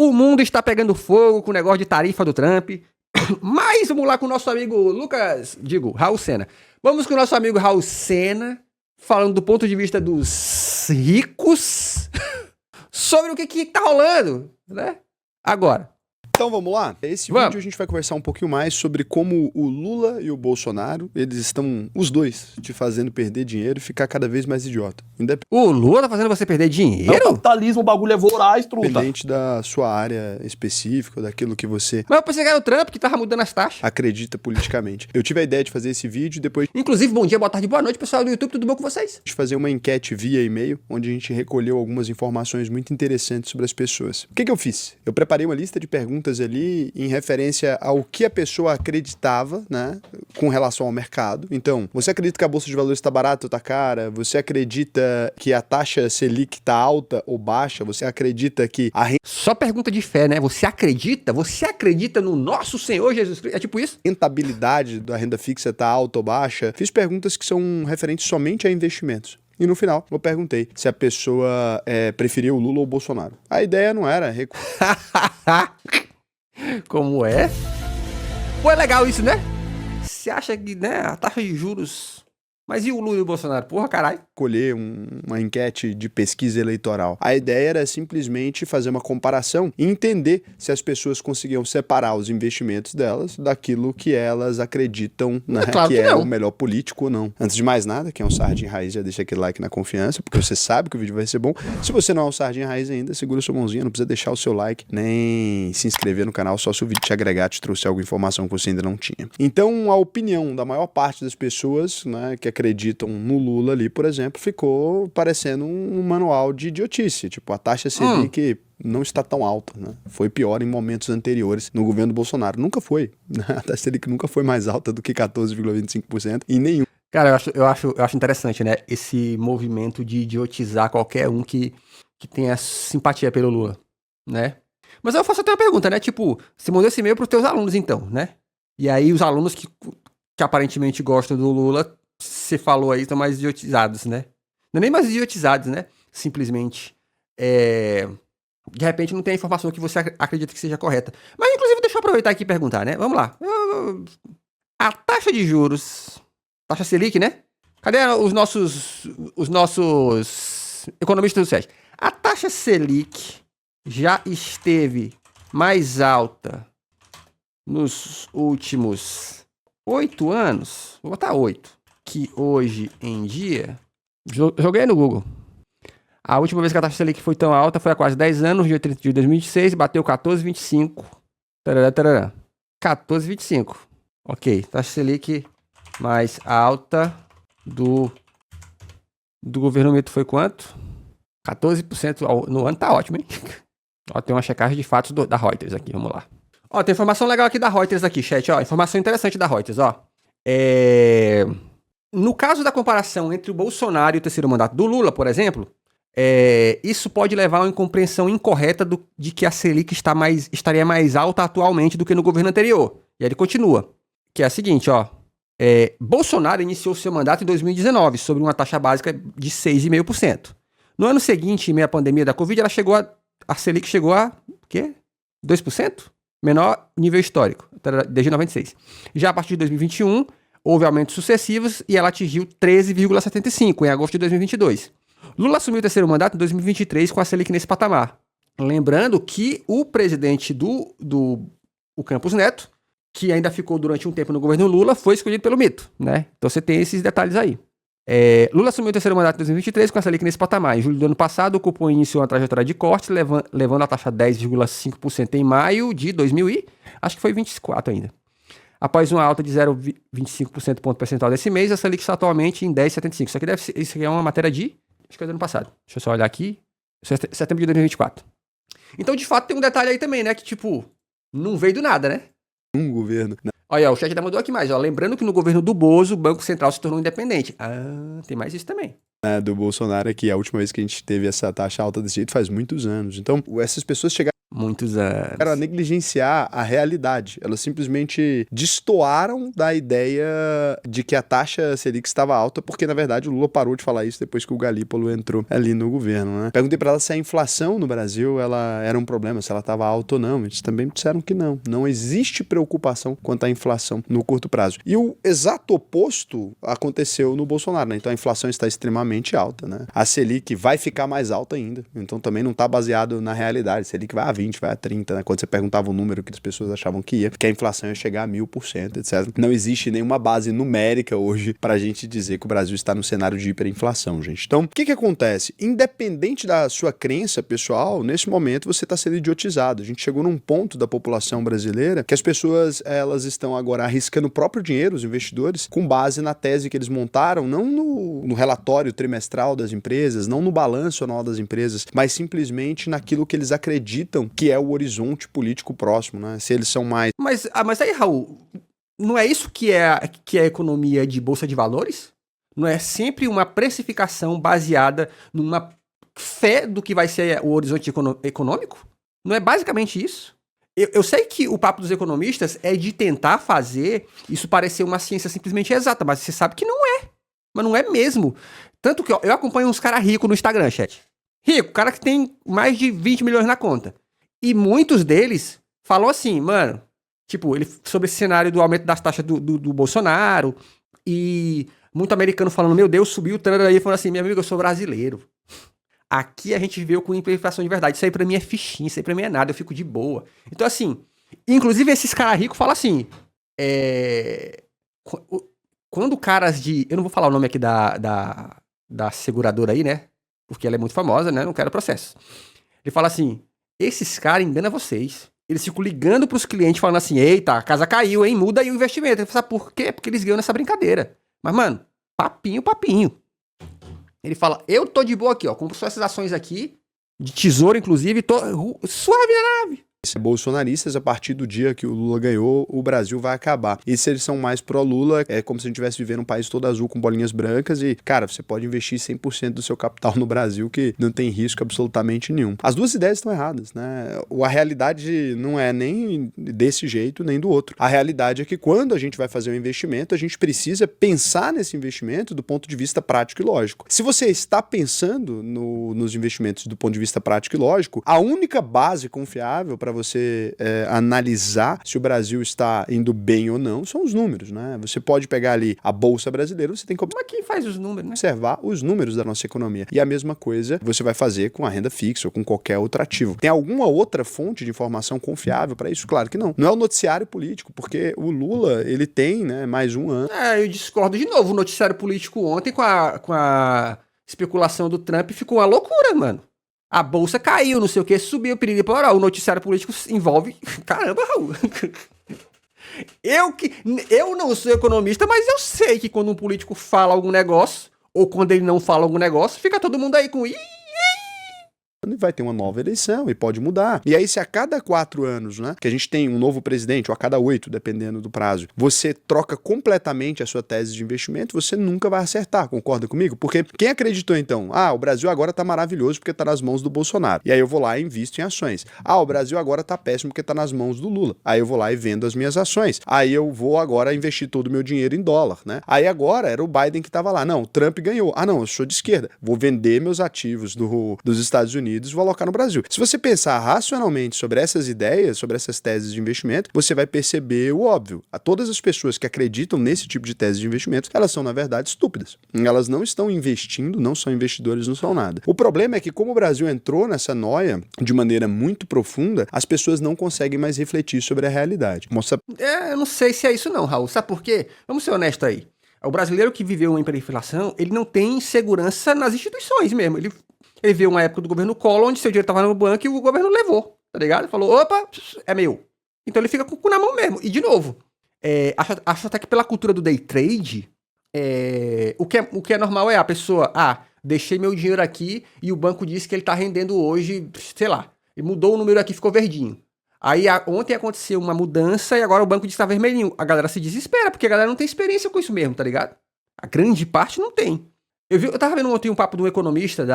O mundo está pegando fogo com o negócio de tarifa do Trump. Mas vamos lá com o nosso amigo Raul Sena. Vamos com o nosso amigo Raul Sena, falando do ponto de vista dos ricos, sobre o que tá rolando, né? Agora. Então vamos lá? Esse vídeo a gente vai conversar um pouquinho mais sobre como o Lula e o Bolsonaro, eles estão, os dois, te fazendo perder dinheiro e ficar cada vez mais idiota. O Lula tá fazendo você perder dinheiro? É o capitalismo, o bagulho é voraz, truta. Independente da sua área específica, daquilo que você... Mas eu pensei que era o Trump que tava mudando as taxas. Acredita politicamente. Eu tive a ideia de fazer esse vídeo e depois... Inclusive, bom dia, boa tarde, boa noite, pessoal do YouTube, tudo bom com vocês? De fazer uma enquete via e-mail, onde a gente recolheu algumas informações muito interessantes sobre as pessoas. O que eu fiz? Eu preparei uma lista de perguntas ali em referência ao que a pessoa acreditava, né, com relação ao mercado. Então, você acredita que a Bolsa de Valores está barata ou está cara? Você acredita que a taxa Selic está alta ou baixa? Você acredita que a Só pergunta de fé, né? Você acredita? Você acredita no nosso Senhor Jesus Cristo? É tipo isso? rentabilidade da renda fixa está alta ou baixa? Fiz perguntas que são referentes somente a investimentos. E no final, eu perguntei se a pessoa preferia o Lula ou o Bolsonaro. A ideia não era... Como é? Pô, é legal isso, né? Você acha que, né, a taxa de juros... Mas e o Lula e o Bolsonaro? Porra, caralho. Escolher uma enquete de pesquisa eleitoral. A ideia era simplesmente fazer uma comparação e entender se as pessoas conseguiam separar os investimentos delas daquilo que elas acreditam, né, claro que que é não. o melhor político ou não. Antes de mais nada, quem é um Sardinha Raiz já deixa aquele like na confiança, porque você sabe que o vídeo vai ser bom. Se você não é um Sardinha Raiz ainda, segura sua mãozinha, não precisa deixar o seu like, nem se inscrever no canal, só se o vídeo te agregar, te trouxe alguma informação que você ainda não tinha. Então, a opinião da maior parte das pessoas, né, que acreditam no Lula ali, por exemplo, ficou parecendo um manual de idiotice. Tipo, a taxa Selic não está tão alta, né? Foi pior em momentos anteriores no governo do Bolsonaro. Nunca foi. A taxa Selic nunca foi mais alta do que 14,25% em nenhum. Cara, eu acho interessante, né? Esse movimento de idiotizar qualquer um que tenha simpatia pelo Lula, né? Mas eu faço até uma pergunta, né? Tipo, você mandou esse e-mail pros teus alunos, então, né? E aí os alunos que aparentemente gostam do Lula, você falou aí, estão mais idiotizados, né? Não é nem mais idiotizados, né? Simplesmente. De repente não tem a informação que você acredita que seja correta. Mas, inclusive, deixa eu aproveitar aqui e perguntar, né? Vamos lá. A taxa de juros... Taxa Selic, né? Cadê os nossos economistas do SET? A taxa Selic já esteve mais alta nos últimos 8 anos. Vou botar 8. Que hoje em dia... Joguei no Google. A última vez que a taxa Selic foi tão alta foi há quase 10 anos, dia 30 de 2026, bateu 14,25. 14,25. Ok, taxa Selic mais alta do governo Mito foi quanto? 14% no ano, tá ótimo, hein? Ó, tem uma checagem de fatos da Reuters aqui, vamos lá. Ó, tem informação legal aqui da Reuters aqui, chat, ó. Informação interessante da Reuters, ó. No caso da comparação entre o Bolsonaro e o terceiro mandato do Lula, por exemplo, isso pode levar a uma incompreensão incorreta de que a Selic estaria mais alta atualmente do que no governo anterior. E aí ele continua, que é a seguinte, ó. Bolsonaro iniciou seu mandato em 2019, sobre uma taxa básica de 6,5%. No ano seguinte, em meio à pandemia da Covid, a Selic chegou a quê? 2%? Menor nível histórico, desde 96. Já a partir de 2021, houve aumentos sucessivos e ela atingiu 13,75% em agosto de 2022. Lula assumiu o terceiro mandato em 2023 com a Selic nesse patamar. Lembrando que o presidente o Campos Neto, que ainda ficou durante um tempo no governo Lula, foi escolhido pelo Mito, né? Então você tem esses detalhes aí. Lula assumiu o terceiro mandato em 2023 com a Selic nesse patamar. Em julho do ano passado, o cupom iniciou uma trajetória de corte, levando a taxa a 10,5% em maio de 2000 e... acho que foi 24 ainda. Após uma alta de 0,25% ponto percentual desse mês, a Selic está atualmente em 10,75%. Isso aqui é uma matéria de... acho que é do ano passado. Deixa eu só olhar aqui. Setembro de 2024. Então, de fato, tem um detalhe aí também, né? Que, tipo, não veio do nada, né? Um governo. Olha, o chat ainda mandou aqui mais, ó. Lembrando que no governo do Bozo, o Banco Central se tornou independente. Ah, tem mais isso também. Do Bolsonaro aqui, a última vez que a gente teve essa taxa alta desse jeito faz muitos anos. Então, essas pessoas chegaram Muitos anos. Era negligenciar a realidade. Elas simplesmente destoaram da ideia de que a taxa Selic estava alta, porque, na verdade, o Lula parou de falar isso depois que o Galípolo entrou ali no governo, né? Perguntei pra ela se a inflação no Brasil ela era um problema, se ela estava alta ou não. Eles também disseram que não. Não existe preocupação quanto à inflação no curto prazo. E o exato oposto aconteceu no Bolsonaro, né? Então a inflação está extremamente alta, né? A Selic vai ficar mais alta ainda. Então também não está baseado na realidade. A Selic vai a 20, vai a 30, né? Quando você perguntava o número que as pessoas achavam que ia, que a inflação ia chegar a 1000%, etc. Não existe nenhuma base numérica hoje para a gente dizer que o Brasil está no cenário de hiperinflação, gente. Então, o que acontece? Independente da sua crença pessoal, nesse momento você está sendo idiotizado. A gente chegou num ponto da população brasileira que as pessoas, elas estão agora arriscando o próprio dinheiro, os investidores, com base na tese que eles montaram, não no relatório trimestral das empresas, não no balanço anual das empresas, mas simplesmente naquilo que eles acreditam que é o horizonte político próximo, né? Se eles são mais... Mas aí, Raul, não é isso que é a economia de bolsa de valores? Não é sempre uma precificação baseada numa fé do que vai ser o horizonte econômico? Não é basicamente isso? Eu sei que o papo dos economistas é de tentar fazer isso parecer uma ciência simplesmente exata, mas você sabe que não é. Mas não é mesmo. Tanto que ó, eu acompanho uns caras ricos no Instagram, chat. Rico, cara que tem mais de 20 milhões na conta. E muitos deles falam assim, mano, tipo, sobre esse cenário do aumento das taxas do Bolsonaro, e muito americano falando, meu Deus, subiu o tanto aí, falando assim, meu amigo, eu sou brasileiro. Aqui a gente viveu com hiperinflação de verdade. Isso aí pra mim é fichinha, isso aí pra mim é nada, eu fico de boa. Então, assim, inclusive esses caras ricos falam assim, quando caras de... Eu não vou falar o nome aqui da seguradora aí, né? Porque ela é muito famosa, né? Não quero processo. Ele fala assim, esses caras enganam vocês. Eles ficam ligando pros clientes falando assim, eita, a casa caiu, hein? Muda aí o investimento. Ele fala, sabe por quê? Porque eles ganham nessa brincadeira. Mas, mano, papinho. Ele fala, eu tô de boa aqui, ó, compro só essas ações aqui, de tesouro, inclusive, tô suave na nave. Bolsonaristas, a partir do dia que o Lula ganhou, o Brasil vai acabar. E se eles são mais pró-Lula, é como se a gente estivesse vivendo um país todo azul com bolinhas brancas e, cara, você pode investir 100% do seu capital no Brasil que não tem risco absolutamente nenhum. As duas ideias estão erradas, né? A realidade não é nem desse jeito, nem do outro. A realidade é que quando a gente vai fazer um investimento, a gente precisa pensar nesse investimento do ponto de vista prático e lógico. Se você está pensando nos investimentos do ponto de vista prático e lógico, a única base confiável para você analisar se o Brasil está indo bem ou não são os números, né? Você pode pegar ali a Bolsa Brasileira, você tem que Mas quem faz os números, né? observar os números da nossa economia. E a mesma coisa você vai fazer com a renda fixa ou com qualquer outro ativo. Tem alguma outra fonte de informação confiável para isso? Claro que não. Não é o noticiário político, porque o Lula, ele tem, né, mais um ano. Eu discordo de novo. O noticiário político ontem com a especulação do Trump ficou uma loucura, mano. A bolsa caiu, não sei o que, subiu, piriri, porra. O noticiário político envolve... Caramba, Raul. Eu não sou economista, mas eu sei que quando um político fala algum negócio, ou quando ele não fala algum negócio, fica todo mundo aí com... Vai ter uma nova eleição e pode mudar. E aí, se a cada 4 anos, né, que a gente tem um novo presidente, ou a cada 8, dependendo do prazo, você troca completamente a sua tese de investimento, você nunca vai acertar, concorda comigo? Porque quem acreditou, então, o Brasil agora tá maravilhoso porque tá nas mãos do Bolsonaro. E aí eu vou lá e invisto em ações. O Brasil agora tá péssimo porque tá nas mãos do Lula. Aí eu vou lá e vendo as minhas ações. Aí eu vou agora investir todo o meu dinheiro em dólar, né? Aí agora era o Biden que tava lá. Não, o Trump ganhou. Não, eu sou de esquerda. Vou vender meus ativos dos Estados Unidos, vou alocar no Brasil. Se você pensar racionalmente sobre essas ideias, sobre essas teses de investimento, você vai perceber o óbvio. A todas as pessoas que acreditam nesse tipo de tese de investimento, elas são, na verdade, estúpidas. Elas não estão investindo, não são investidores, não são nada. O problema é que, como o Brasil entrou nessa noia de maneira muito profunda, as pessoas não conseguem mais refletir sobre a realidade. Eu não sei se é isso não, Raul. Sabe por quê? Vamos ser honestos aí. O brasileiro que viveu uma hiperinflação, ele não tem segurança nas instituições mesmo. Ele viu uma época do governo Collor, onde seu dinheiro estava no banco e o governo levou, tá ligado? Falou, opa, é meu. Então ele fica com o cu na mão mesmo. E de novo, acho até que pela cultura do day trade, o que é normal é a pessoa, deixei meu dinheiro aqui e o banco disse que ele tá rendendo hoje, sei lá, ele mudou o número aqui, ficou verdinho. Aí ontem aconteceu uma mudança e agora o banco disse que tá vermelhinho. A galera se desespera, porque a galera não tem experiência com isso mesmo, tá ligado? A grande parte não tem. Eu tava vendo ontem um papo de um economista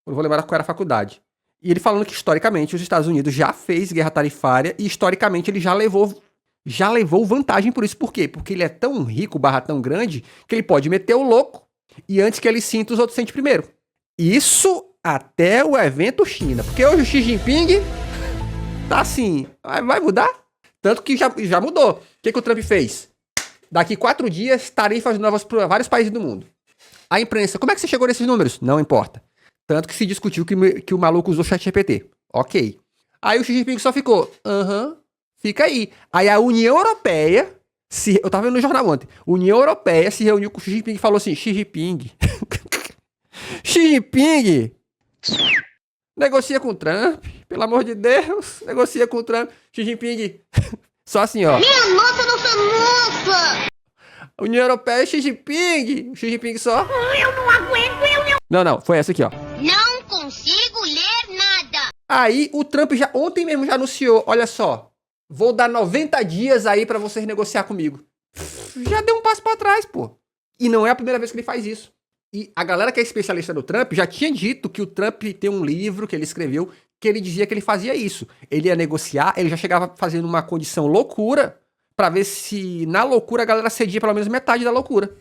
eu vou lembrar qual era a faculdade. E ele falando que, historicamente, os Estados Unidos já fez guerra tarifária e, historicamente, ele já levou vantagem por isso. Por quê? Porque ele é tão rico, tão grande, que ele pode meter o louco e antes que ele sinta, os outros sentem primeiro. Isso até o evento China. Porque hoje o Xi Jinping tá assim, vai mudar? Tanto que já mudou. O que o Trump fez? Daqui 4 dias, tarifas novas para vários países do mundo. A imprensa, como é que você chegou nesses números? Não importa. Tanto que se discutiu que o maluco usou ChatGPT. Ok. Aí o Xi Jinping só ficou, fica aí. Aí a União Europeia, eu tava vendo no jornal ontem, a União Europeia se reuniu com o Xi Jinping e falou assim, Xi Jinping, Xi Jinping, negocia com o Trump, pelo amor de Deus, negocia com o Trump, Xi Jinping, só assim, ó. Minha nossa, nossa! União Europeia, Xi Jinping, só. Eu não aguento, Não, foi essa aqui, ó. Não consigo ler nada. Aí o Trump ontem mesmo já anunciou, olha só, vou dar 90 dias aí pra vocês negociar comigo. Já deu um passo pra trás, pô. E não é a primeira vez que ele faz isso. E a galera que é especialista no Trump já tinha dito que o Trump tem um livro que ele escreveu que ele dizia que ele fazia isso. Ele ia negociar, ele já chegava fazendo uma condição loucura pra ver se na loucura a galera cedia pelo menos metade da loucura.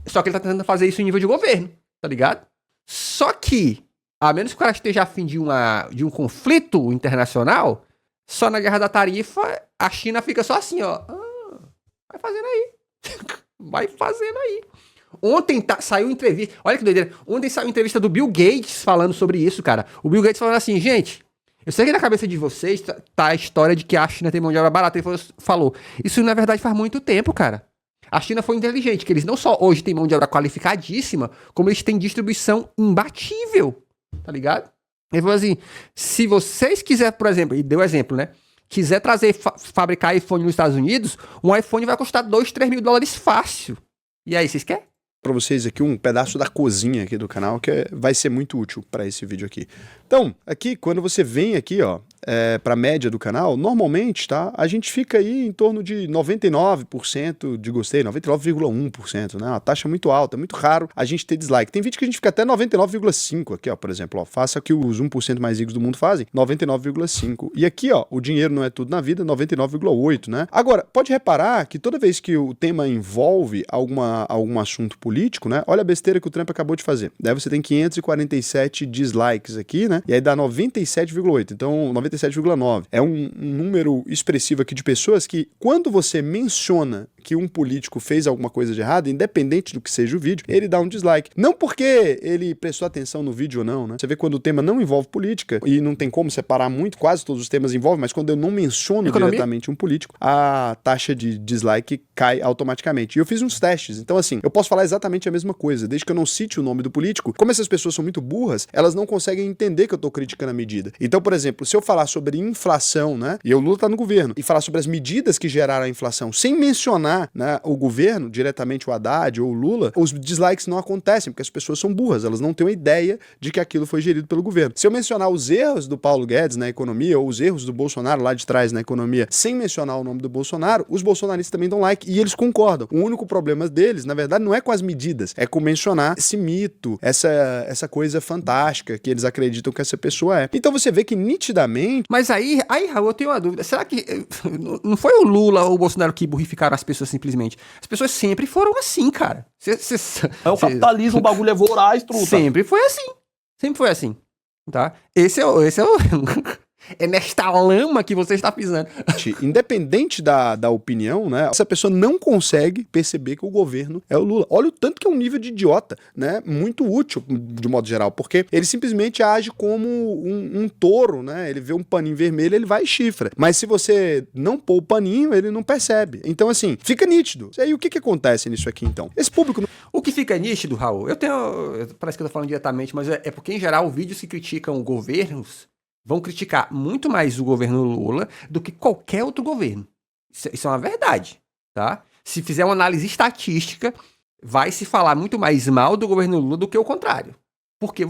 Só que ele tá tentando fazer isso em nível de governo, tá ligado? Só que, a menos que o cara esteja a fim de um conflito internacional, só na guerra da tarifa, a China fica só assim, ó. Vai fazendo aí. Vai fazendo aí. Ontem saiu entrevista. Olha que doideira. Ontem saiu entrevista do Bill Gates falando sobre isso, cara. O Bill Gates falando assim, gente, eu sei que na cabeça de vocês tá a história de que a China tem mão de obra barata. Ele falou, isso na verdade faz muito tempo, cara. A China foi inteligente, que eles não só hoje têm mão de obra qualificadíssima, como eles têm distribuição imbatível, tá ligado? Ele falou assim, se vocês quiserem, por exemplo, e deu exemplo, né? Quiser fabricar iPhone nos Estados Unidos, um iPhone vai custar 2, 3 mil dólares fácil. E aí, vocês querem? Para vocês aqui um pedaço da cozinha aqui do canal que vai ser muito útil para esse vídeo aqui. Então, aqui, quando você vem aqui, ó, para a média do canal, normalmente, tá, a gente fica aí em torno de 99% de gostei, 99,1%, né, uma taxa muito alta, é muito raro a gente ter dislike. Tem vídeo que a gente fica até 99,5% aqui, ó, por exemplo, ó, faça o que os 1% mais ricos do mundo fazem, 99,5%. E aqui, ó, o dinheiro não é tudo na vida, 99,8%, né? Agora, pode reparar que toda vez que o tema envolve algum assunto político, né, olha a besteira que o Trump acabou de fazer. Daí você tem 547 dislikes aqui, né, e aí dá 97,8%. Então, 97,9%. É um número expressivo aqui de pessoas que, quando você menciona que um político fez alguma coisa de errado, independente do que seja o vídeo, ele dá um dislike. Não porque ele prestou atenção no vídeo ou não, né? Você vê quando o tema não envolve política, e não tem como separar muito, quase todos os temas envolvem, mas quando eu não menciono diretamente um político, a taxa de dislike cai automaticamente. E eu fiz uns testes, então assim, eu posso falar exatamente a mesma coisa, desde que eu não cite o nome do político. Como essas pessoas são muito burras, elas não conseguem entender que eu tô criticando a medida. Então, por exemplo, se eu falar sobre inflação, né, e o Lula tá no governo, e falar sobre as medidas que geraram a inflação, sem mencionar, né, o governo, diretamente o Haddad ou o Lula, os dislikes não acontecem, porque as pessoas são burras, elas não têm uma ideia de que aquilo foi gerido pelo governo. Se eu mencionar os erros do Paulo Guedes na economia, ou os erros do Bolsonaro lá de trás na economia, sem mencionar o nome do Bolsonaro, os bolsonaristas também dão like, e eles concordam. O único problema deles, na verdade, não é com as medidas, é com mencionar esse mito, essa coisa fantástica que eles acreditam que essa pessoa é. Então você vê que nitidamente... Mas aí, Raul, eu tenho uma dúvida. Será que não foi o Lula ou o Bolsonaro que burrificaram as pessoas simplesmente? As pessoas sempre foram assim, cara. É o capitalismo, o bagulho é voraz, truta. Sempre foi assim. Sempre foi assim. Tá? Esse é o é nesta lama que você está pisando. Independente da opinião, né, essa pessoa não consegue perceber que o governo é o Lula. Olha o tanto que é um nível de idiota, né, muito útil, de modo geral, porque ele simplesmente age como um touro, né, ele vê um paninho vermelho, ele vai e chifra. Mas se você não pôr o paninho, ele não percebe. Então, assim, fica nítido. E aí, o que acontece nisso aqui, então? Esse público... O que fica nítido, Raul, parece que eu tô falando diretamente, mas é porque, em geral, vídeos que criticam governos vão criticar muito mais o governo Lula do que qualquer outro governo. Isso é uma verdade, tá? Se fizer uma análise estatística, vai se falar muito mais mal do governo Lula do que o contrário. Porque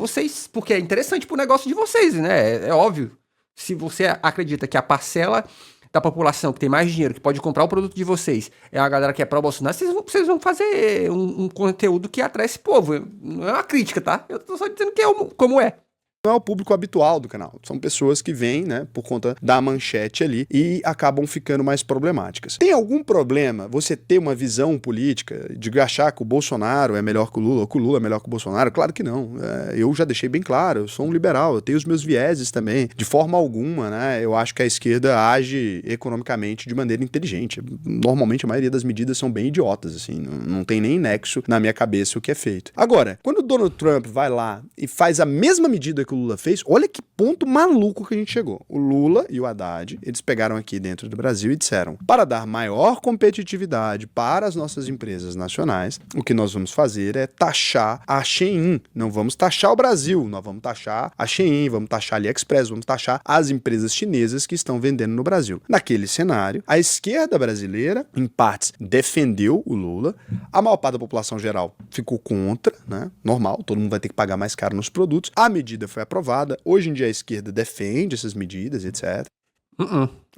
é interessante pro negócio de vocês, né? É óbvio. Se você acredita que a parcela da população que tem mais dinheiro, que pode comprar o produto de vocês, é a galera que é pró-Bolsonaro, vocês vão fazer um conteúdo que atrai esse povo. Não é uma crítica, tá? Eu tô só dizendo que é como é. Não é o público habitual do canal. São pessoas que vêm, né, por conta da manchete ali e acabam ficando mais problemáticas. Tem algum problema você ter uma visão política de achar que o Bolsonaro é melhor que o Lula ou que o Lula é melhor que o Bolsonaro? Claro que não. Eu já deixei bem claro, eu sou um liberal, eu tenho os meus vieses também. De forma alguma, né, eu acho que a esquerda age economicamente de maneira inteligente. Normalmente a maioria das medidas são bem idiotas, assim, não tem nem nexo na minha cabeça o que é feito. Agora, quando o Donald Trump vai lá e faz a mesma medida que o Lula fez, olha que ponto maluco que a gente chegou. O Lula e o Haddad, eles pegaram aqui dentro do Brasil e disseram, para dar maior competitividade para as nossas empresas nacionais, o que nós vamos fazer é taxar a Shein. Não vamos taxar o Brasil, nós vamos taxar a Shein, vamos taxar a AliExpress, vamos taxar as empresas chinesas que estão vendendo no Brasil. Naquele cenário, a esquerda brasileira, em partes, defendeu o Lula, a maior parte da população geral ficou contra, né? Normal, todo mundo vai ter que pagar mais caro nos produtos. A medida foi aprovada, hoje em dia a esquerda defende essas medidas, etc.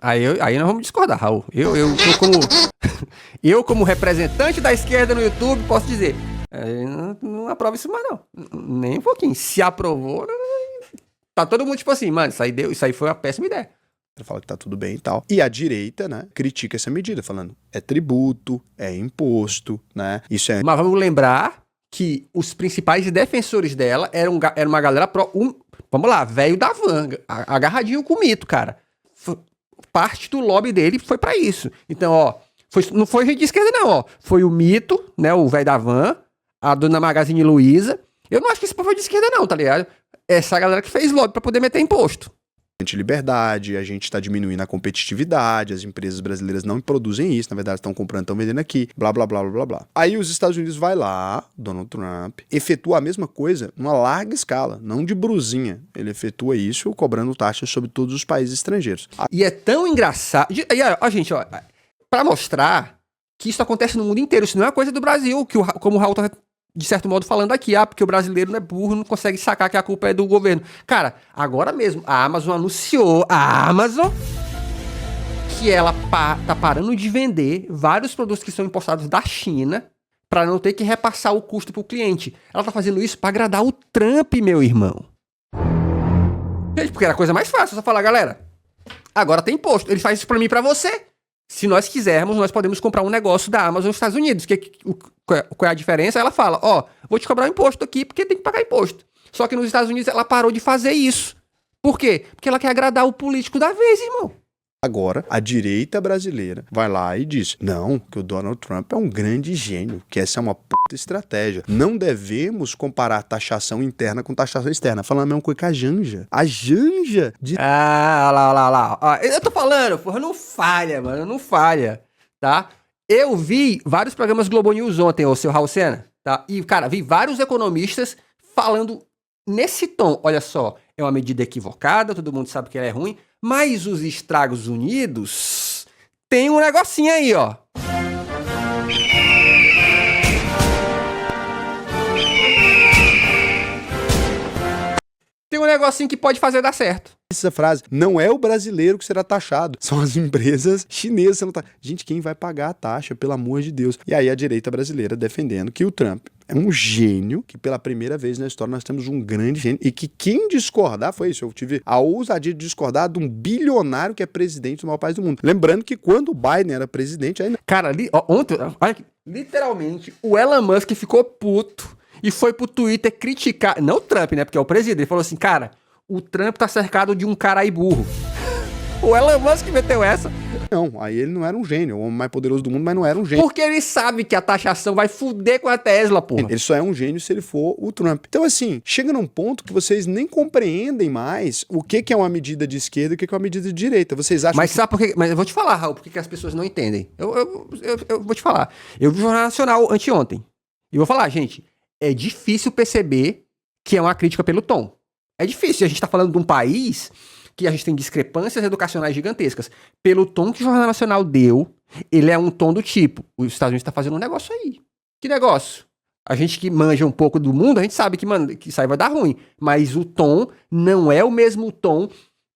Aí nós vamos discordar, Raul. Eu como representante da esquerda no YouTube, posso dizer, não aprovo isso mais não. Nem um pouquinho. Se aprovou, tá todo mundo tipo assim, mano, isso aí foi uma péssima ideia. Fala que tá tudo bem e tal. E a direita, né, critica essa medida, falando, é tributo, é imposto, né, isso é... Mas vamos lembrar que os principais defensores dela era uma galera vamos lá, velho da van, agarradinho com o mito, cara. Parte do lobby dele foi pra isso. Então, ó, não foi gente de esquerda não, ó. Foi o mito, né, o velho da van, a dona Magazine Luiza. Eu não acho que esse povo foi de esquerda não, tá ligado? Essa galera que fez lobby pra poder meter imposto. Liberdade, a gente está diminuindo a competitividade, as empresas brasileiras não produzem isso, na verdade estão comprando, estão vendendo aqui, blá, blá, blá, blá, blá, blá. Aí os Estados Unidos vai lá, Donald Trump, efetua a mesma coisa numa larga escala, não de brusinha. Ele efetua isso cobrando taxas sobre todos os países estrangeiros. E é tão engraçado... E, ó, gente, ó, pra mostrar que isso acontece no mundo inteiro, isso não é uma coisa do Brasil, como o Raul tá de certo modo falando aqui, porque o brasileiro não é burro, não consegue sacar que a culpa é do governo. Cara, agora mesmo, a Amazon anunciou, que ela tá parando de vender vários produtos que são importados da China para não ter que repassar o custo pro cliente. Ela tá fazendo isso para agradar o Trump, meu irmão. Porque era a coisa mais fácil, só falar, galera, agora tem imposto, ele faz isso pra mim e pra você. Se nós quisermos, nós podemos comprar um negócio da Amazon nos Estados Unidos. Qual é a diferença? Ela fala, ó, vou te cobrar um imposto aqui porque tem que pagar imposto. Só que nos Estados Unidos ela parou de fazer isso. Por quê? Porque ela quer agradar o político da vez, irmão. Agora, a direita brasileira vai lá e diz, não, que o Donald Trump é um grande gênio, que essa é uma puta estratégia. Não devemos comparar taxação interna com taxação externa. Falando a mesma coisa que a Janja. A Janja de... lá. Eu tô falando, porra, não falha, mano, não falha, tá? Eu vi vários programas Globo News ontem, ô seu Raul Sena, tá? E, cara, vi vários economistas falando nesse tom. Olha só, é uma medida equivocada, todo mundo sabe que ela é ruim, mas os Estados Unidos tem um negocinho aí, ó. Tem um negocinho que pode fazer dar certo. Essa frase, não é o brasileiro que será taxado, são as empresas chinesas. Gente, quem vai pagar a taxa, pelo amor de Deus? E aí a direita brasileira defendendo que o Trump é um gênio, que pela primeira vez na história nós temos um grande gênio, e que quem discordar foi isso. Eu tive a ousadia de discordar de um bilionário que é presidente do maior país do mundo. Lembrando que quando o Biden era presidente... Aí... Cara, ontem, olha aqui, literalmente, o Elon Musk ficou puto e foi pro Twitter criticar, não o Trump, né, porque é o presidente, ele falou assim, cara, o Trump tá cercado de um carai burro. O Elon Musk meteu essa. Não, aí ele não era um gênio, o homem mais poderoso do mundo, mas não era um gênio. Porque ele sabe que a taxação vai fuder com a Tesla, porra. Ele só é um gênio se ele for o Trump. Então, assim, chega num ponto que vocês nem compreendem mais o que é uma medida de esquerda e o que é uma medida de direita. Vocês acham Mas sabe por quê? Mas eu vou te falar, Raul, por que as pessoas não entendem. Eu vou te falar. Eu vi o Jornal Nacional anteontem. E vou falar, gente, é difícil perceber que é uma crítica pelo tom. É difícil. A gente tá falando de um país que a gente tem discrepâncias educacionais gigantescas. Pelo tom que o Jornal Nacional deu, ele é um tom do tipo, os Estados Unidos tá fazendo um negócio aí. Que negócio? A gente que manja um pouco do mundo, a gente sabe que, mano, que isso aí vai dar ruim. Mas o tom não é o mesmo tom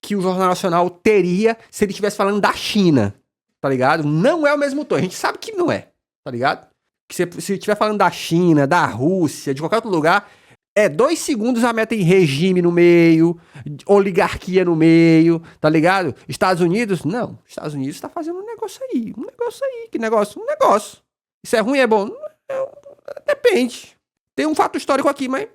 que o Jornal Nacional teria se ele estivesse falando da China, tá ligado? Não é o mesmo tom. A gente sabe que não é, tá ligado? Que se estiver falando da China, da Rússia, de qualquer outro lugar, 2 segundos já metem regime no meio, oligarquia no meio, tá ligado? Estados Unidos, não. Estados Unidos tá fazendo um negócio aí. Que negócio? Um negócio. Isso é ruim, é bom? Depende. Tem um fato histórico aqui, mas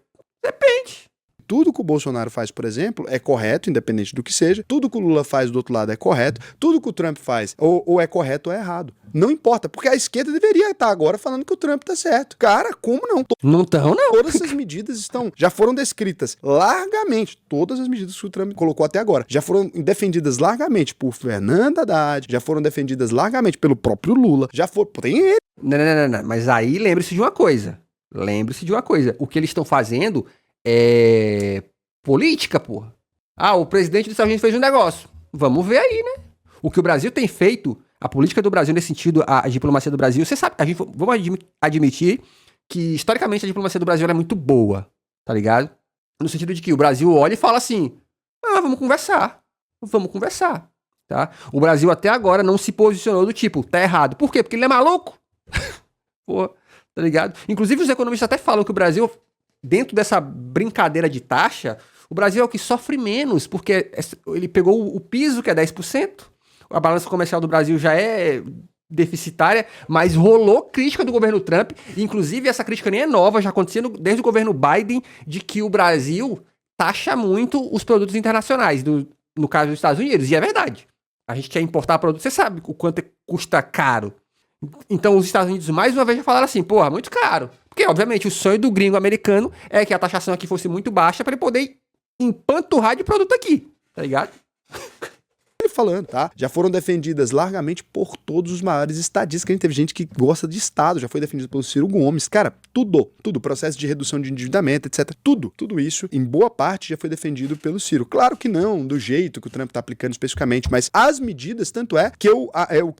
depende. Tudo que o Bolsonaro faz, por exemplo, é correto, independente do que seja. Tudo que o Lula faz do outro lado é correto. Tudo que o Trump faz ou é correto ou é errado. Não importa, porque a esquerda deveria estar agora falando que o Trump tá certo. Cara, como não? Não estão, não. Todas essas medidas já foram descritas largamente. Todas as medidas que o Trump colocou até agora já foram defendidas largamente por Fernando Haddad, já foram defendidas largamente pelo próprio Lula, já foram... Tem ele. Não. Mas aí lembre-se de uma coisa. O que eles estão fazendo é política, porra. O presidente dos Estados Unidos fez um negócio. Vamos ver aí, né? O que o Brasil tem feito, a política do Brasil nesse sentido, a diplomacia do Brasil, você sabe, vamos admitir que historicamente a diplomacia do Brasil ela é muito boa, tá ligado? No sentido de que o Brasil olha e fala assim, vamos conversar, tá? O Brasil até agora não se posicionou do tipo, tá errado. Por quê? Porque ele é maluco? Pô, tá ligado? Inclusive os economistas até falam que o Brasil, dentro dessa brincadeira de taxa, o Brasil é o que sofre menos, porque ele pegou o piso, que é 10%, a balança comercial do Brasil já é deficitária, mas rolou crítica do governo Trump, inclusive essa crítica nem é nova, já acontecendo desde o governo Biden, de que o Brasil taxa muito os produtos internacionais, no caso dos Estados Unidos, e é verdade. A gente quer importar produtos, você sabe o quanto custa caro. Então os Estados Unidos mais uma vez já falaram assim, porra, muito caro. Porque obviamente o sonho do gringo americano é que a taxação aqui fosse muito baixa para ele poder empanturrar de produto aqui, tá ligado? Falando, tá? Já foram defendidas largamente por todos os maiores estadistas, que a gente teve gente que gosta de Estado, já foi defendido pelo Ciro Gomes, cara, tudo, processo de redução de endividamento, etc, tudo isso, em boa parte, já foi defendido pelo Ciro. Claro que não, do jeito que o Trump tá aplicando especificamente, mas as medidas, tanto é que eu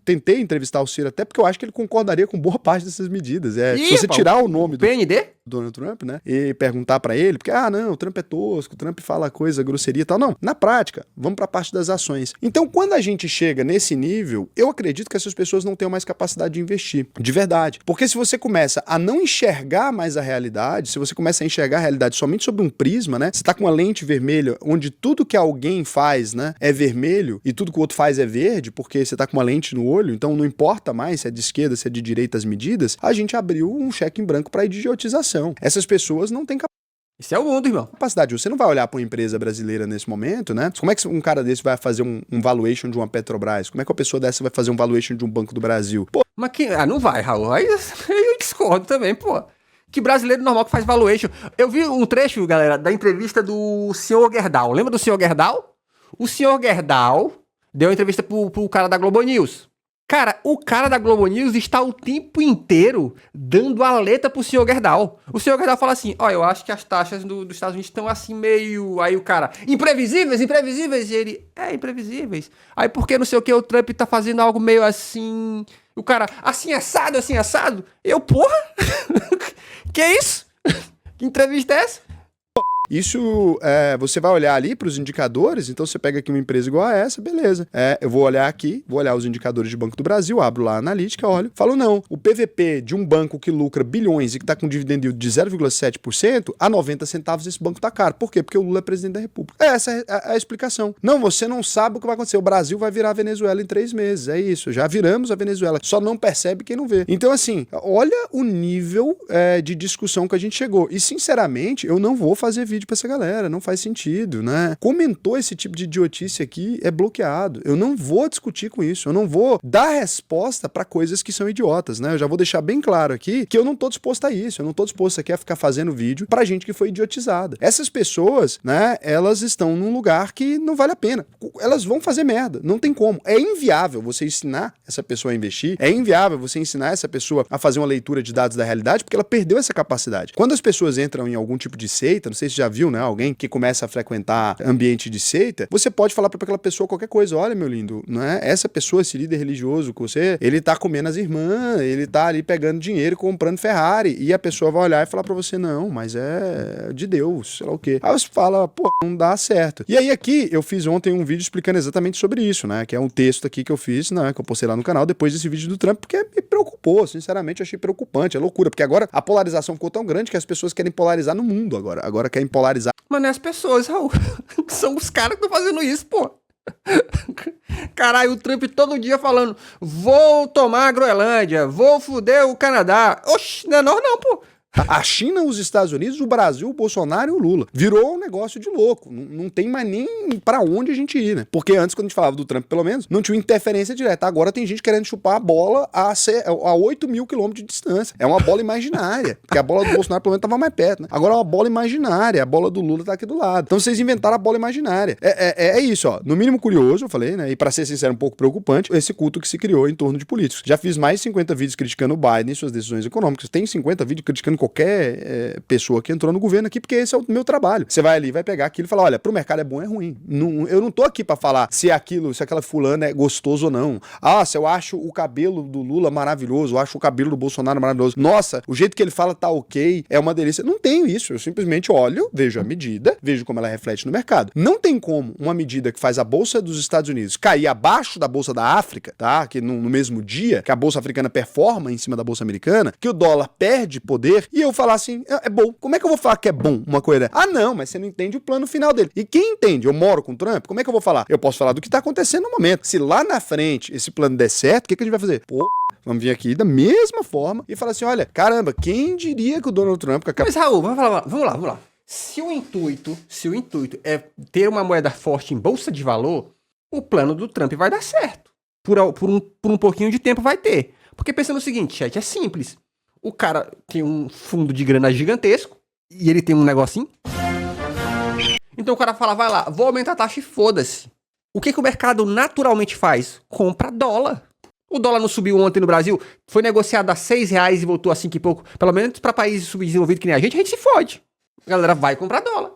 tentei entrevistar o Ciro até porque eu acho que ele concordaria com boa parte dessas medidas. Se você tirar o nome do PND? Donald Trump, né, e perguntar pra ele, porque, não, o Trump é tosco, o Trump fala coisa, grosseria e tal, não, na prática, vamos pra parte das ações. Então, quando a gente chega nesse nível, eu acredito que essas pessoas não tenham mais capacidade de investir, de verdade. Porque se você começa a não enxergar mais a realidade, se você começa a enxergar a realidade somente sob um prisma, né, você tá com uma lente vermelha, onde tudo que alguém faz, né, é vermelho, e tudo que o outro faz é verde, porque você tá com uma lente no olho, então não importa mais se é de esquerda, se é de direita as medidas, a gente abriu um cheque em branco pra idiotização. Essas pessoas não têm Isso é o mundo, irmão. capacidade. Você não vai olhar para uma empresa brasileira nesse momento, né? Como é que um cara desse vai fazer um valuation de uma Petrobras? Como é que uma pessoa dessa vai fazer um valuation de um Banco do Brasil? Pô, Mas não vai, Raul. Aí eu discordo também, pô. Que brasileiro normal que faz valuation. Eu vi um trecho, galera, da entrevista do senhor Gerdau. Lembra do senhor Gerdau? O senhor Gerdau deu uma entrevista pro cara da Globo News. Cara, o cara da Globo News está o tempo inteiro dando a letra pro senhor Gerdau. O senhor Gerdau fala assim, eu acho que as taxas dos Estados Unidos estão assim meio... Aí o cara, imprevisíveis? E ele, imprevisíveis. Aí por que não sei o que, o Trump tá fazendo algo meio assim... O cara, assim assado? Eu, porra? Que isso? Que entrevista é essa? isso, você vai olhar ali para os indicadores, então você pega aqui uma empresa igual a essa, beleza. Eu vou olhar aqui, vou olhar os indicadores de Banco do Brasil, abro lá a analítica, olho, falo não, o PVP de um banco que lucra bilhões e que está com dividend yield de 0,7%, a 90 centavos esse banco tá caro. Por quê? Porque o Lula é presidente da República. Essa é a explicação. Não, você não sabe o que vai acontecer. O Brasil vai virar a Venezuela em 3 meses. É isso, já viramos a Venezuela. Só não percebe quem não vê. Então, assim, olha o nível de discussão que a gente chegou. E, sinceramente, eu não vou fazer vídeo pra essa galera, não faz sentido, né? Comentou esse tipo de idiotice aqui, é bloqueado. Eu não vou discutir com isso, eu não vou dar resposta pra coisas que são idiotas, né? Eu já vou deixar bem claro aqui que eu não tô disposto a isso, eu não tô disposto aqui a ficar fazendo vídeo pra gente que foi idiotizada. Essas pessoas, né, elas estão num lugar que não vale a pena. Elas vão fazer merda, não tem como. É inviável você ensinar essa pessoa a investir, é inviável você ensinar essa pessoa a fazer uma leitura de dados da realidade, porque ela perdeu essa capacidade. Quando as pessoas entram em algum tipo de seita, não sei se já viu, né? Alguém que começa a frequentar ambiente de seita, você pode falar pra aquela pessoa qualquer coisa. Olha, meu lindo, né? Essa pessoa, esse líder religioso com você, ele tá comendo as irmãs, ele tá ali pegando dinheiro e comprando Ferrari. E a pessoa vai olhar e falar pra você, não, mas é de Deus, sei lá o quê. Aí você fala, pô, não dá certo. E aí aqui, eu fiz ontem um vídeo explicando exatamente sobre isso, né? Que é um texto aqui que eu fiz, né? Que eu postei lá no canal depois desse vídeo do Trump, porque me preocupou, sinceramente, eu achei preocupante, é loucura. Porque agora a polarização ficou tão grande que as pessoas querem polarizar no mundo agora. Agora querem polarizar. Mas não é as pessoas, Raul. São os caras que estão fazendo isso, pô. Caralho, o Trump todo dia falando: vou tomar a Groenlândia, vou foder o Canadá. Oxi, não é nós não, pô. A China, os Estados Unidos, o Brasil, o Bolsonaro e o Lula. Virou um negócio de louco. Não tem mais nem pra onde a gente ir, né? Porque antes, quando a gente falava do Trump, pelo menos, não tinha interferência direta. Agora tem gente querendo chupar a bola a 8 mil quilômetros de distância. É uma bola imaginária. Porque a bola do Bolsonaro, pelo menos, tava mais perto, né? Agora é uma bola imaginária. A bola do Lula tá aqui do lado. Então vocês inventaram a bola imaginária. É isso, ó. No mínimo curioso, eu falei, né? E pra ser sincero, um pouco preocupante, esse culto que se criou em torno de políticos. Já fiz mais de 50 vídeos criticando o Biden e suas decisões econômicas. Tem 50 vídeos criticando qualquer pessoa que entrou no governo aqui, porque esse é o meu trabalho. Você vai ali, vai pegar aquilo e falar, olha, pro mercado é bom, é ruim. Eu não tô aqui pra falar se aquela fulana é gostoso ou não. Ah, se eu acho o cabelo do Lula maravilhoso, eu acho o cabelo do Bolsonaro maravilhoso. Nossa, o jeito que ele fala tá ok, é uma delícia. Não tenho isso. Eu simplesmente olho, vejo a medida, vejo como ela reflete no mercado. Não tem como uma medida que faz a Bolsa dos Estados Unidos cair abaixo da Bolsa da África, tá? Que no mesmo dia que a Bolsa africana performa em cima da Bolsa americana, que o dólar perde poder, e eu falar assim, é bom. Como é que eu vou falar que é bom uma coisa? Ah, não, mas você não entende o plano final dele. E quem entende? Eu moro com o Trump? Como é que eu vou falar? Eu posso falar do que tá acontecendo no momento. Se lá na frente esse plano der certo, o que a gente vai fazer? Pô, vamos vir aqui da mesma forma e falar assim, olha, caramba, quem diria que o Donald Trump... Mas, Raul, vamos lá. Se o intuito é ter uma moeda forte em bolsa de valor, o plano do Trump vai dar certo. Por um pouquinho de tempo vai ter. Porque pensa no seguinte, chat, é simples. O cara tem um fundo de grana gigantesco e ele tem um negocinho. Então o cara fala, vai lá, vou aumentar a taxa e foda-se. O que o mercado naturalmente faz? Compra dólar. O dólar não subiu ontem no Brasil, foi negociado a R$6 e voltou a 5 e pouco. Pelo menos para países subdesenvolvidos que nem a gente se fode. A galera vai comprar dólar.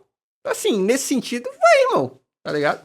Assim, nesse sentido, vai, irmão. Tá ligado?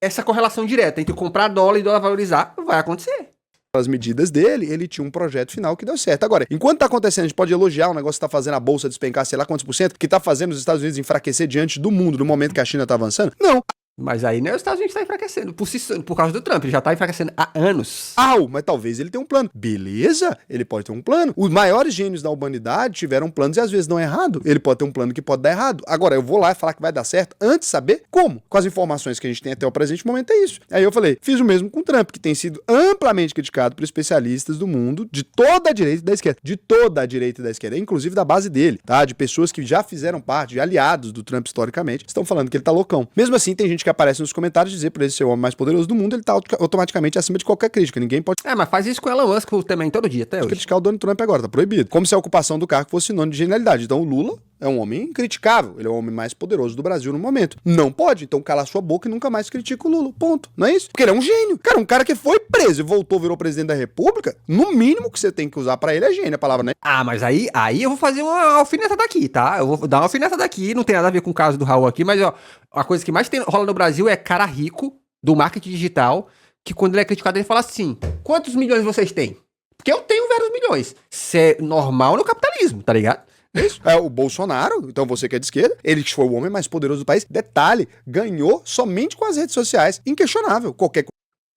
Essa correlação direta entre comprar dólar e dólar valorizar vai acontecer. As medidas dele, ele tinha um projeto final que deu certo. Agora, enquanto tá acontecendo, a gente pode elogiar o negócio que tá fazendo a bolsa despencar, sei lá quantos por cento, que tá fazendo os Estados Unidos enfraquecer diante do mundo, no momento que a China tá avançando? Não. Mas aí não é os Estados Unidos que tá enfraquecendo, por causa do Trump, ele já tá enfraquecendo há anos. Mas talvez ele tenha um plano. Beleza, ele pode ter um plano. Os maiores gênios da humanidade tiveram planos e às vezes dão errado. Ele pode ter um plano que pode dar errado. Agora, eu vou lá e falar que vai dar certo antes de saber como. Com as informações que a gente tem até o presente momento é isso. Aí eu falei, fiz o mesmo com o Trump, que tem sido amplamente criticado por especialistas do mundo, de toda a direita e da esquerda. De toda a direita e da esquerda, inclusive da base dele, tá? De pessoas que já fizeram parte, de aliados do Trump historicamente, estão falando que ele tá loucão. Mesmo assim, tem gente que aparece nos comentários dizer por ele ser o homem mais poderoso do mundo, ele tá automaticamente acima de qualquer crítica. Ninguém pode... Mas faz isso com o Elon Musk também, todo dia, até hoje. Criticar o Donald Trump agora, tá proibido. Como se a ocupação do cargo fosse sinônimo de genialidade. Então o Lula é um homem incriticável. Ele é o homem mais poderoso do Brasil no momento. Não pode, então cala sua boca e nunca mais critica o Lula. Ponto. Não é isso? Porque ele é um gênio. Cara, um cara que foi preso e voltou, virou presidente da República, no mínimo que você tem que usar pra ele é gênio, a palavra, né? Mas aí eu vou fazer uma alfinetada aqui, tá? Eu vou dar uma alfinetada aqui, não tem nada a ver com o caso do Raul aqui, mas ó, a coisa que mais rola no Brasil é cara rico do marketing digital, que quando ele é criticado ele fala assim, quantos milhões vocês têm? Porque eu tenho vários milhões. Isso é normal no capitalismo, tá ligado? Isso. É o Bolsonaro, então você que é de esquerda, ele que foi o homem mais poderoso do país, detalhe, ganhou somente com as redes sociais, inquestionável, qualquer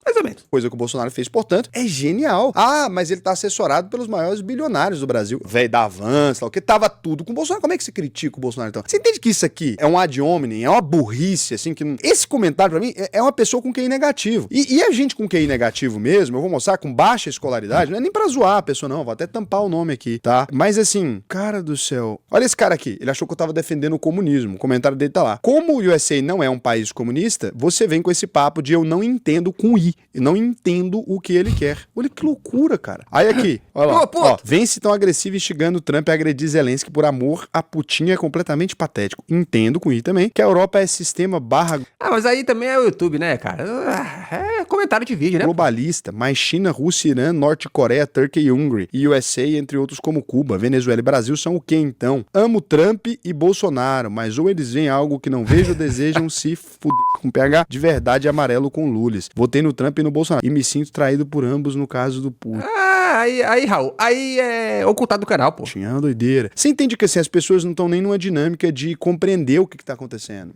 mais ou menos. Coisa que o Bolsonaro fez, portanto, é genial. Mas ele tá assessorado pelos maiores bilionários do Brasil. Velho da Avança, tal, que tava tudo com o Bolsonaro. Como é que você critica o Bolsonaro, então? Você entende que isso aqui é um ad hominem, é uma burrice, assim, que... Esse comentário, pra mim, é uma pessoa com QI negativo. E a gente com QI negativo mesmo, eu vou mostrar, com baixa escolaridade, não é nem pra zoar a pessoa, não. Vou até tampar o nome aqui, tá? Mas, assim, cara do céu. Olha esse cara aqui. Ele achou que eu tava defendendo o comunismo. O comentário dele tá lá. Como o USA não é um país comunista, você vem com esse papo de eu não entendo com I. Eu não entendo o que ele quer. Olha que loucura, cara. Aí aqui, olha lá. Ó, vence tão agressivo instigando Trump a agredir Zelensky por amor a Putin é completamente patético. Entendo com I também que a Europa é sistema barra Mas aí também é o YouTube, né, cara? É comentário de vídeo, né? globalista, mais China, Rússia, Irã, Norte Coreia, Turkey e Hungary, e USA, entre outros como Cuba, Venezuela e Brasil são o que então? Amo Trump e Bolsonaro, mas ou eles veem algo que não vejo ou desejam se fuder com PH de verdade amarelo com lules. Votei no Trump e no Bolsonaro e me sinto traído por ambos no caso do Putin. Aí, Raul, aí é ocultado do canal, pô. É uma doideira. Você entende que assim, as pessoas não estão nem numa dinâmica de compreender o que está acontecendo.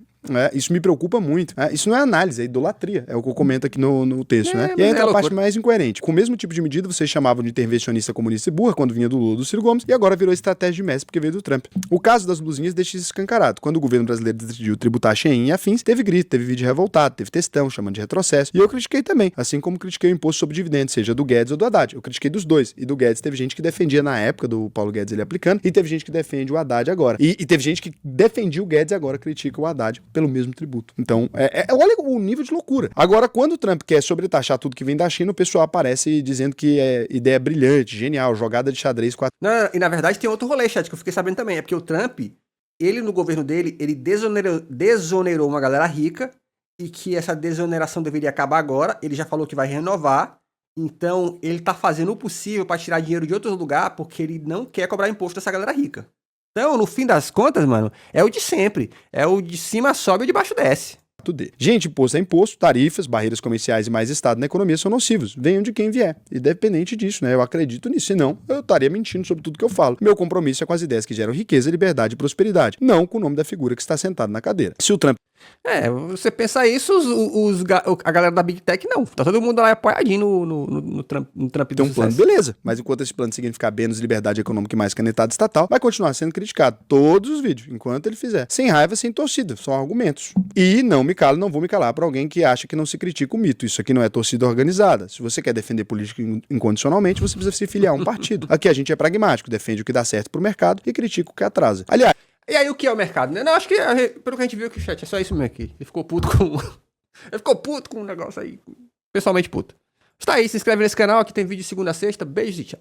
Isso me preocupa muito. Isso não é análise, é idolatria. É o que eu comento aqui no texto, né? E aí entra a parte mais incoerente. Com o mesmo tipo de medida, vocês chamavam de intervencionista comunista e burra quando vinha do Lula do Ciro Gomes, e agora virou estratégia de mestre porque veio do Trump. O caso das blusinhas deixa isso escancarado. Quando o governo brasileiro decidiu tributar Shein e afins, teve grito, teve vídeo revoltado, teve textão chamando de retrocesso. E eu critiquei também, assim como critiquei o imposto sobre dividendos, seja do Guedes ou do Haddad. Eu critiquei dos dois. E do Guedes teve gente que defendia na época do Paulo Guedes ele aplicando, e teve gente que defende o Haddad agora. E teve gente que defendia o Guedes e agora critica o Haddad pelo mesmo tributo. Então, olha o nível de loucura. Agora, quando o Trump quer sobretaxar tudo que vem da China, o pessoal aparece dizendo que é ideia brilhante, genial, jogada de xadrez 4. Não, e na verdade tem outro rolê, chat, que eu fiquei sabendo também. É porque o Trump, ele no governo dele, ele desonerou uma galera rica e que essa desoneração deveria acabar agora. Ele já falou que vai renovar. Então, ele tá fazendo o possível para tirar dinheiro de outro lugar porque ele não quer cobrar imposto dessa galera rica. Então, no fim das contas, mano, é o de sempre. É o de cima sobe e o de baixo desce. Gente, imposto é imposto, tarifas, barreiras comerciais e mais Estado na economia são nocivos. Venham de quem vier. Independente disso, né? Eu acredito nisso. Senão, eu estaria mentindo sobre tudo que eu falo. Meu compromisso é com as ideias que geram riqueza, liberdade e prosperidade. Não com o nome da figura que está sentado na cadeira. Se o Trump... Você pensa isso, a galera da Big Tech não. Tá todo mundo lá apoiadinho no Trump Tem um plano, beleza. Mas enquanto esse plano significar menos liberdade econômica e mais canetada estatal, vai continuar sendo criticado. Todos os vídeos, enquanto ele fizer. Sem raiva, sem torcida. São argumentos. E não vou me calar para alguém que acha que não se critica o mito. Isso aqui não é torcida organizada. Se você quer defender política incondicionalmente, você precisa se filiar a um partido. Aqui a gente é pragmático, defende o que dá certo pro mercado e critica o que atrasa. Aliás, e aí o que é o mercado, né? Não, acho que, pelo que a gente viu aqui, chat, é só isso mesmo aqui. Ele ficou puto com... Ele ficou puto com o negócio aí. Pessoalmente puto. Está aí, se inscreve nesse canal, aqui tem vídeo de segunda a sexta. Beijos e tchau.